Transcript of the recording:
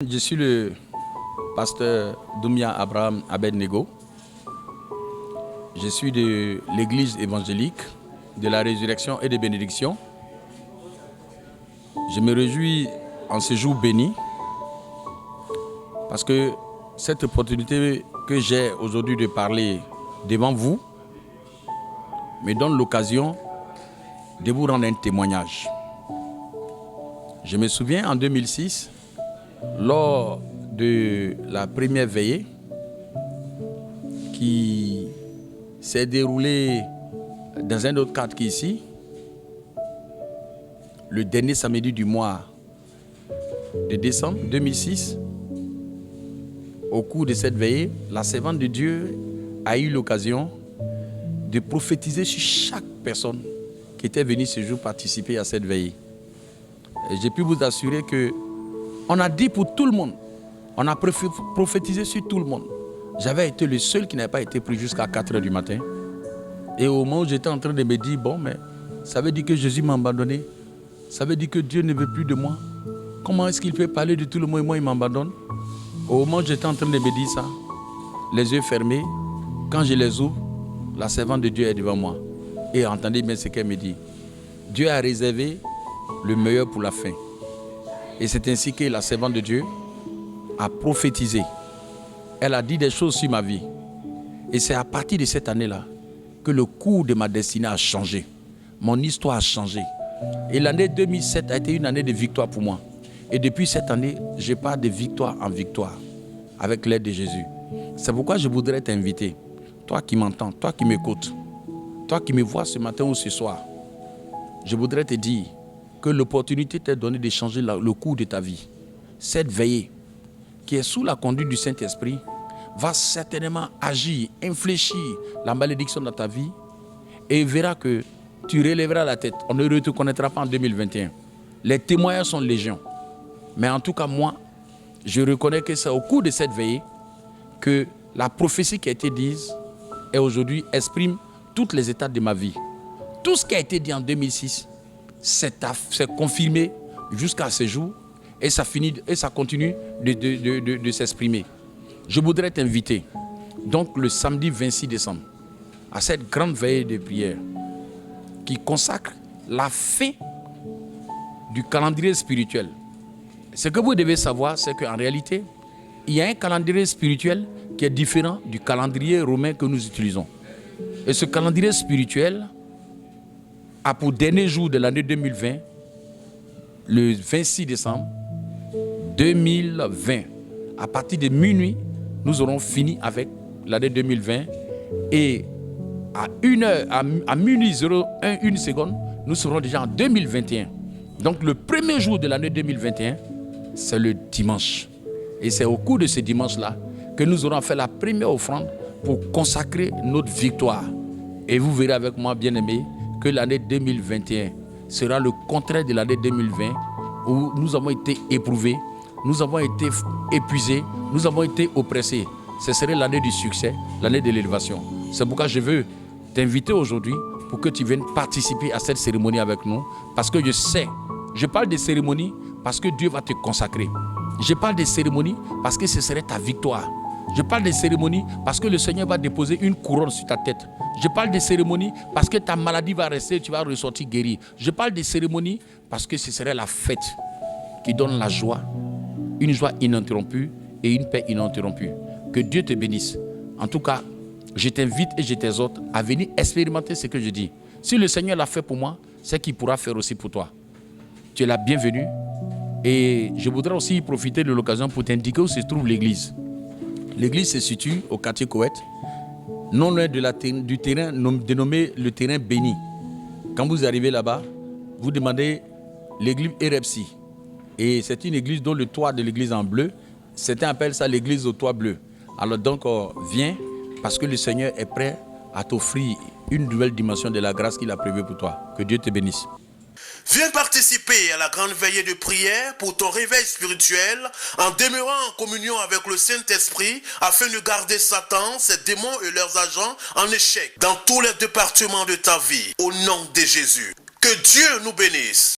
Je suis le pasteur Doumia Abraham Abednego. Je suis de l'église évangélique de la résurrection et des bénédictions. Je me réjouis en ce jour béni parce que cette opportunité que j'ai aujourd'hui de parler devant vous me donne l'occasion de vous rendre un témoignage. Je me souviens en 2006, lors de la première veillée qui s'est déroulée dans un autre cadre qu'ici, le dernier samedi du mois de décembre 2006, au cours de cette veillée, la servante de Dieu a eu l'occasion de prophétiser sur chaque personne qui était venue ce jour participer à cette veillée. Et j'ai pu vous assurer que on a dit pour tout le monde, on a prophétisé sur tout le monde. J'avais été le seul qui n'avait pas été pris jusqu'à 4 h du matin. Et au moment où j'étais en train de me dire, bon, mais ça veut dire que Jésus m'a abandonné. Ça veut dire que Dieu ne veut plus de moi. Comment est-ce qu'il peut parler de tout le monde et moi il m'abandonne? Au moment où j'étais en train de me dire ça, les yeux fermés, quand je les ouvre, la servante de Dieu est devant moi. Et entendez bien ce qu'elle me dit. Dieu a réservé le meilleur pour la fin. Et c'est ainsi que la servante de Dieu a prophétisé. Elle a dit des choses sur ma vie. Et c'est à partir de cette année-là que le cours de ma destinée a changé. Mon histoire a changé. Et l'année 2007 a été une année de victoire pour moi. Et depuis cette année, je pars de victoire en victoire avec l'aide de Jésus. C'est pourquoi je voudrais t'inviter, toi qui m'entends, toi qui m'écoutes, toi qui me vois ce matin ou ce soir, je voudrais te dire que l'opportunité t'est donnée de changer le cours de ta vie. Cette veillée, qui est sous la conduite du Saint-Esprit, va certainement agir, infléchir la malédiction dans ta vie et verra que tu relèveras la tête. On ne te connaîtra pas en 2021. Les témoignages sont légion. Mais en tout cas, moi, je reconnais que c'est au cours de cette veillée que la prophétie qui a été dite et aujourd'hui exprime toutes les étapes de ma vie. Tout ce qui a été dit en 2006, c'est confirmé jusqu'à ce jour et ça continue de s'exprimer. Je voudrais t'inviter, donc le samedi 26 décembre, à cette grande veillée de prière qui consacre la fin du calendrier spirituel. Ce que vous devez savoir, c'est qu'en réalité, il y a un calendrier spirituel qui est différent du calendrier romain que nous utilisons. Et ce calendrier spirituel a pour dernier jour de l'année 2020, le 26 décembre 2020. À partir de minuit, nous aurons fini avec l'année 2020 et à minuit 01, 1 seconde, nous serons déjà en 2021. Donc le premier jour de l'année 2021, c'est le dimanche. Et c'est au cours de ce dimanche-là que nous aurons fait la première offrande pour consacrer notre victoire. Et vous verrez avec moi, bien-aimés, que l'année 2021 sera le contraire de l'année 2020 où nous avons été éprouvés, nous avons été épuisés, nous avons été oppressés. Ce serait l'année du succès, l'année de l'élévation. C'est pourquoi je veux t'inviter aujourd'hui pour que tu viennes participer à cette cérémonie avec nous. Parce que je sais, je parle de cérémonie parce que Dieu va te consacrer. Je parle de cérémonie parce que ce serait ta victoire. Je parle de cérémonie parce que le Seigneur va déposer une couronne sur ta tête. Je parle de cérémonie parce que ta maladie va rester, tu vas ressortir guéri. Je parle de cérémonie parce que ce serait la fête qui donne la joie, une joie ininterrompue et une paix ininterrompue. Que Dieu te bénisse. En tout cas, je t'invite et je t'exhorte à venir expérimenter ce que je dis. Si le Seigneur l'a fait pour moi, c'est qu'il pourra faire aussi pour toi. Tu es la bienvenue. Et je voudrais aussi profiter de l'occasion pour t'indiquer où se trouve l'église. L'église se situe au quartier Coët, non loin du terrain dénommé le terrain béni. Quand vous arrivez là-bas, vous demandez l'église Erepsi. Et c'est une église dont le toit de l'église est en bleu. Certains appellent ça l'église au toit bleu. Alors donc, viens, parce que le Seigneur est prêt à t'offrir une nouvelle dimension de la grâce qu'il a prévue pour toi. Que Dieu te bénisse. Viens participer à la grande veillée de prière pour ton réveil spirituel en demeurant en communion avec le Saint-Esprit afin de garder Satan, ses démons et leurs agents en échec dans tous les départements de ta vie. Au nom de Jésus. Que Dieu nous bénisse.